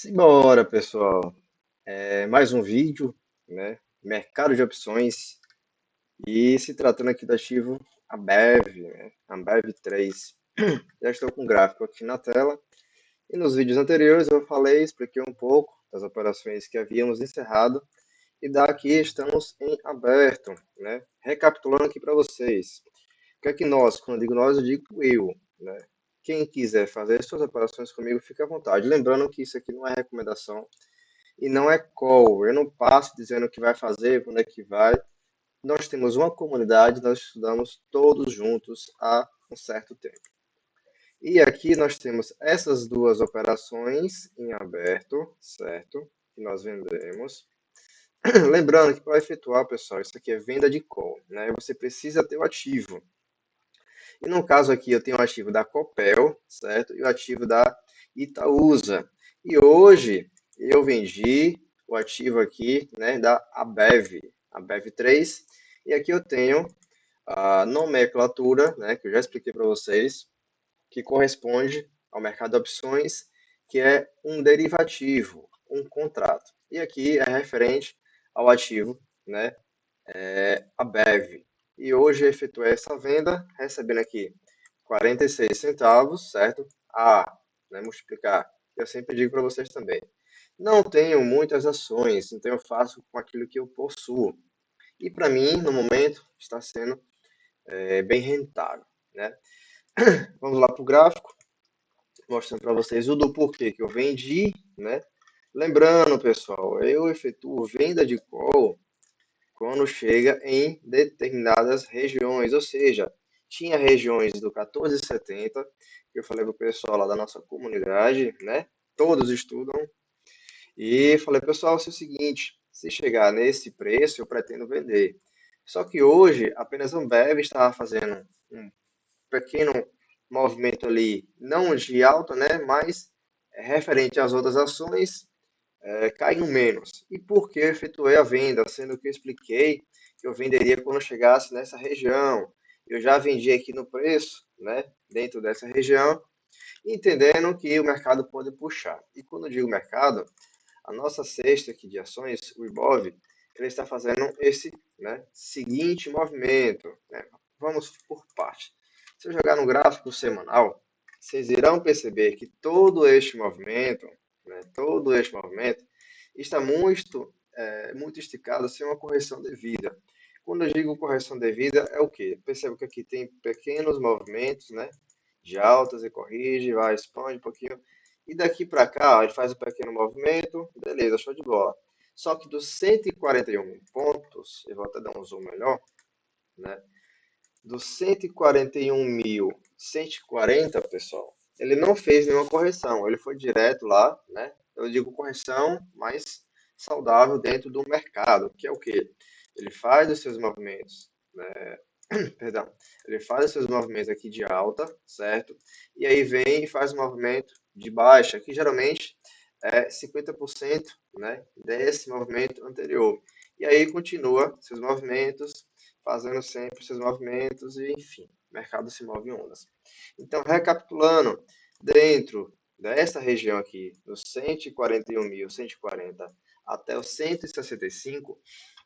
Simbora, pessoal. Mais um vídeo, né? Mercado de opções e se tratando aqui do ativo Ambev, né? Ambev 3. Já estou com o gráfico aqui na tela e nos vídeos anteriores eu falei, expliquei um pouco das operações que havíamos encerrado e daqui estamos em aberto, né? Recapitulando aqui para vocês. O que é que nós, quando eu digo nós, eu digo eu, né? Quem quiser fazer suas operações comigo, fica à vontade. Lembrando que isso aqui não é recomendação e não é call. Eu não passo dizendo o que vai fazer, quando é que vai. Nós temos uma comunidade, nós estudamos todos juntos há um certo tempo. E aqui nós temos essas duas operações em aberto, certo? Que nós vendemos. Lembrando que para efetuar, pessoal, isso aqui é venda de call, né? Você precisa ter o ativo. E no caso aqui eu tenho o ativo da Copel, certo? E o ativo da Itaúsa. E hoje eu vendi o ativo aqui, né, da Abev 3. E aqui eu tenho a nomenclatura, né, que eu já expliquei para vocês, que corresponde ao mercado de opções, que é um derivativo, um contrato. E aqui é referente ao ativo, né, Abev. E hoje eu efetuei essa venda, recebendo aqui 46 centavos, certo? Né, multiplicar. Eu sempre digo para vocês também. Não tenho muitas ações, então eu faço com aquilo que eu possuo. E para mim, no momento, está sendo bem rentável, né? Vamos lá para o gráfico, mostrando para vocês o do porquê que eu vendi, né? Lembrando, pessoal, eu efetuo venda de call quando chega em determinadas regiões, ou seja, tinha regiões do 14,70, que eu falei para o pessoal lá da nossa comunidade, né? Todos estudam, e falei, pessoal, é o seguinte, se chegar nesse preço, eu pretendo vender. Só que hoje, apenas a Ambev estava fazendo um pequeno movimento ali, não de alta, né? Mas referente às outras ações, caiu menos. E por que eu efetuei a venda? Sendo que eu expliquei que eu venderia quando chegasse nessa região. Eu já vendi aqui no preço, né, dentro dessa região, entendendo que o mercado pode puxar. E quando eu digo mercado, a nossa cesta aqui de ações, o IBOV, ele está fazendo esse, né, seguinte movimento, né? Vamos por parte. Se eu jogar no gráfico semanal, vocês irão perceber que todo este movimento está muito esticado sem uma correção devida. Quando eu digo correção devida, é o quê? Percebo que aqui tem pequenos movimentos, né? De altas e corrige, vai, expande um pouquinho. E daqui para cá, ele faz um pequeno movimento, beleza, show de bola. Só que dos 141 pontos, eu vou até dar um zoom melhor, né? Dos 141.140, pessoal, ele não fez nenhuma correção, ele foi direto lá, né? Eu digo correção mais saudável dentro do mercado, que é o quê? Ele faz os seus movimentos, né? Perdão, ele faz os seus movimentos aqui de alta, certo? E aí vem e faz o movimento de baixa, que geralmente é 50%, né, desse movimento anterior. E aí continua seus movimentos, fazendo sempre seus movimentos e, enfim, o mercado se move em ondas. Então, recapitulando, dentro dessa região aqui, dos 141.140 até os 165,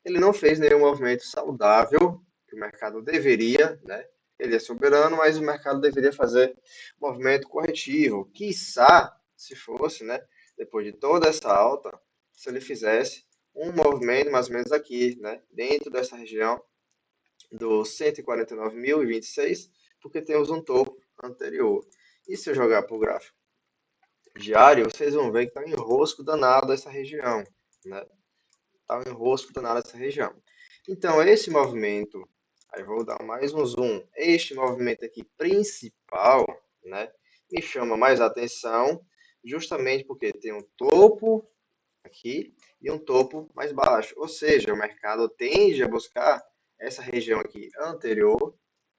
ele não fez nenhum movimento saudável, que o mercado deveria, né? Ele é soberano, mas o mercado deveria fazer um movimento corretivo. Quiçá, se fosse, né? Depois de toda essa alta, se ele fizesse um movimento mais ou menos aqui, né? Dentro dessa região dos 149.026, porque temos um topo anterior. E se eu jogar para o gráfico diário, vocês vão ver que está um enrosco danado essa região, né? Está um enrosco danado essa região. Então, esse movimento, aí vou dar mais um zoom, este movimento aqui principal, né, me chama mais atenção, justamente porque tem um topo aqui e um topo mais baixo. Ou seja, o mercado tende a buscar essa região aqui anterior,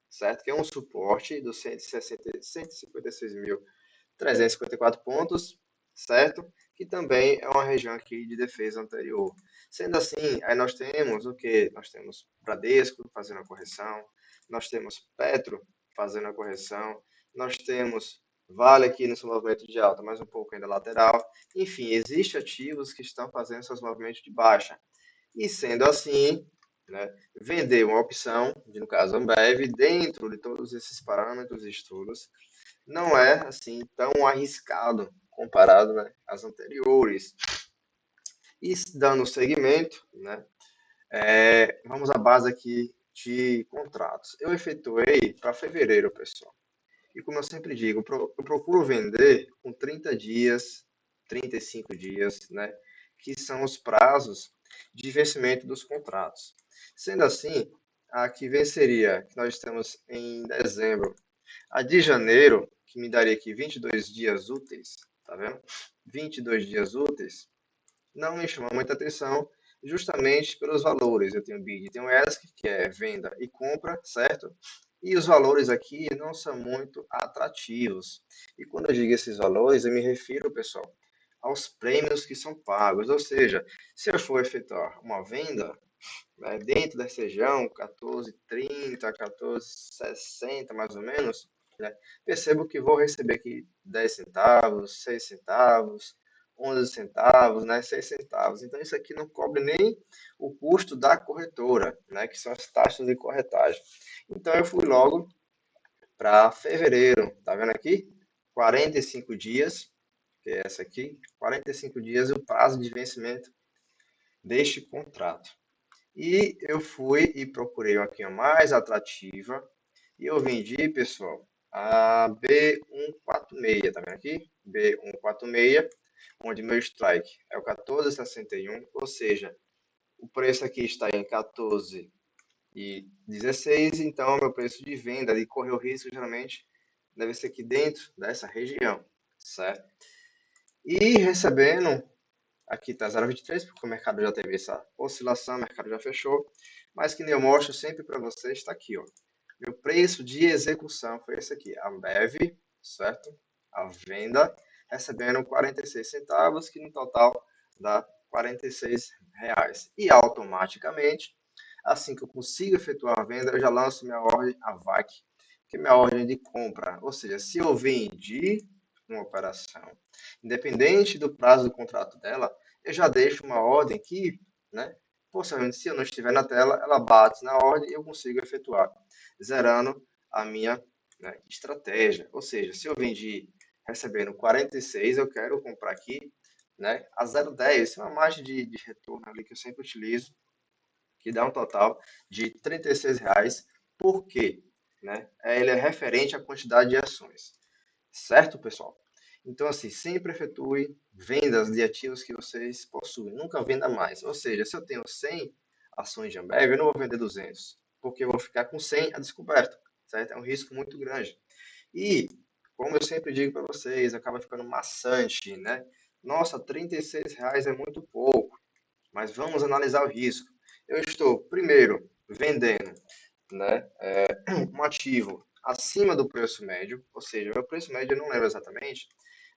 certo? Que é um suporte dos 156.354 pontos, certo? Que também é uma região aqui de defesa anterior. Sendo assim, aí nós temos o que? Nós temos Bradesco fazendo a correção, nós temos Petro fazendo a correção, nós temos vale aqui nesse movimento de alta, mais um pouco ainda lateral. Enfim, existem ativos que estão fazendo seus movimentos de baixa. E sendo assim, né, vender uma opção, no caso Ambev, dentro de todos esses parâmetros e estudos, não é assim tão arriscado comparado, né, às anteriores. E dando seguimento, né, vamos à base aqui de contratos. Eu efetuei para fevereiro, pessoal. E como eu sempre digo, eu procuro vender com 30 dias, 35 dias, né? Que são os prazos de vencimento dos contratos. Sendo assim, a que venceria, que nós estamos em dezembro, a de janeiro, que me daria aqui 22 dias úteis, tá vendo? 22 dias úteis, não me chama muita atenção, justamente pelos valores. Eu tenho BID, tenho ESC, que é venda e compra, certo? E os valores aqui não são muito atrativos. E quando eu digo esses valores, eu me refiro, pessoal, aos prêmios que são pagos. Ou seja, se eu for efetuar uma venda, né, dentro dessa região, 14,30, 14,60 mais ou menos, né, percebo que vou receber aqui 10 centavos, 6 centavos, 11 centavos, né, 6 centavos. Então isso aqui não cobre nem o custo da corretora, né, que são as taxas de corretagem. Então eu fui logo para fevereiro, tá vendo aqui? 45 dias, que é essa aqui, 45 dias o prazo de vencimento deste contrato. E eu fui e procurei aqui a mais atrativa. E eu vendi, pessoal, a B146, tá vendo aqui? B146, onde meu strike é o 14,61, ou seja, o preço aqui está em 14,16, então meu preço de venda de correr o risco geralmente deve ser aqui dentro dessa região, certo? E recebendo aqui está 0,23, porque o mercado já teve essa oscilação, o mercado já fechou. Mas que nem eu mostro sempre para vocês, está aqui, ó. Meu preço de execução foi esse aqui, a Ambev, certo? A venda, recebendo 46 centavos, que no total dá 46 reais. E automaticamente, assim que eu consigo efetuar a venda, eu já lanço minha ordem, a VAC, que é minha ordem de compra. Ou seja, se eu vendi uma operação, independente do prazo do contrato dela, eu já deixo uma ordem que, né, possivelmente, se eu não estiver na tela, ela bate na ordem e eu consigo efetuar, zerando a minha, né, estratégia. Ou seja, se eu vendi recebendo 46, eu quero comprar aqui, né, a 0,10, é uma margem de retorno ali que eu sempre utilizo, que dá um total de R$ 36. Por quê? Né? Ele é referente à quantidade de ações. Certo, pessoal? Então, assim, sempre efetue vendas de ativos que vocês possuem. Nunca venda mais. Ou seja, se eu tenho 100 ações de Ambev, eu não vou vender 200, porque eu vou ficar com 100 a descoberto. Certo? É um risco muito grande. E, como eu sempre digo para vocês, acaba ficando maçante, né? Nossa, R$ 36 é muito pouco, mas vamos analisar o risco. Eu estou, primeiro, vendendo, né, um ativo acima do preço médio, ou seja, meu preço médio eu não lembro exatamente,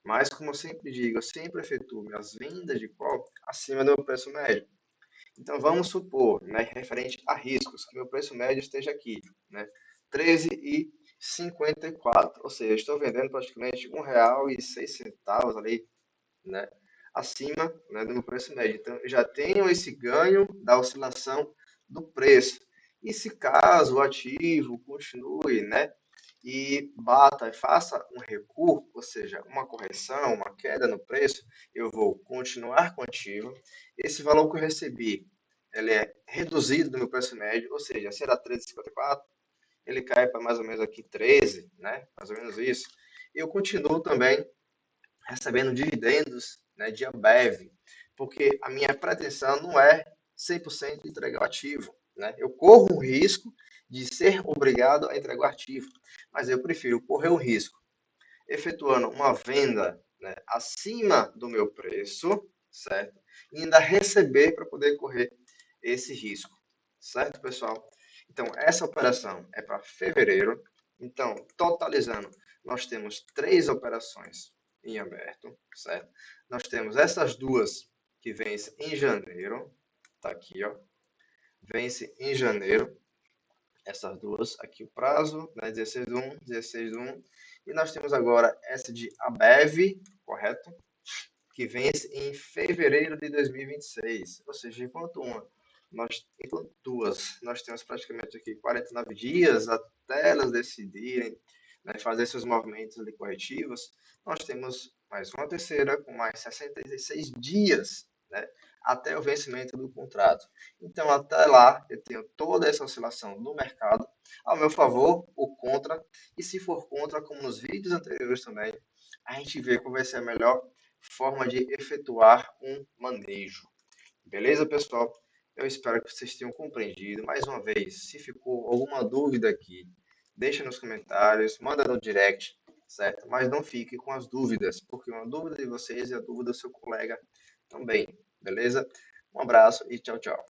mas como eu sempre digo, eu sempre efetuo minhas vendas de call acima do meu preço médio. Então vamos supor, né, referente a riscos, que meu preço médio esteja aqui, né, 13,54, ou seja, estou vendendo praticamente R$ 1,06 ali, né, acima, né, do meu preço médio. Então, eu já tenho esse ganho da oscilação do preço. E se caso o ativo continue, né, e bata e faça um recuo, ou seja, uma correção, uma queda no preço, eu vou continuar com o ativo. Esse valor que eu recebi, ele é reduzido do meu preço médio, ou seja, se era 13,54, ele cai para mais ou menos aqui 13, né, mais ou menos isso. Eu continuo também recebendo dividendos, né, de Ambev, porque a minha pretensão não é 100% entregar o ativo. Né? Eu corro o risco de ser obrigado a entregar o ativo, mas eu prefiro correr o risco efetuando uma venda, né, acima do meu preço, certo? E ainda receber para poder correr esse risco, certo, pessoal? Então, essa operação é para fevereiro. Então, totalizando, nós temos 3 operações em aberto, certo? Nós temos essas duas que vencem em janeiro, tá aqui, ó, vence em janeiro. essas duas aqui o prazo, né? 16/1, 16/1. E nós temos agora essa de Abev, correto? Que vence em fevereiro de 2026. Ou seja, enquanto duas, nós temos praticamente aqui 49 dias até elas decidirem, né, fazer seus movimentos ali corretivos. Nós temos mais uma terceira com mais 66 dias, né, até o vencimento do contrato. Então, até lá, eu tenho toda essa oscilação no mercado ao meu favor ou contra. E se for contra, como nos vídeos anteriores também, a gente vê qual vai ser a melhor forma de efetuar um manejo. Beleza, pessoal? Eu espero que vocês tenham compreendido. Mais uma vez, se ficou alguma dúvida aqui, deixa nos comentários, manda no direct, certo? Mas não fique com as dúvidas, porque uma dúvida de vocês é a dúvida do seu colega também, beleza? Um abraço e tchau, tchau.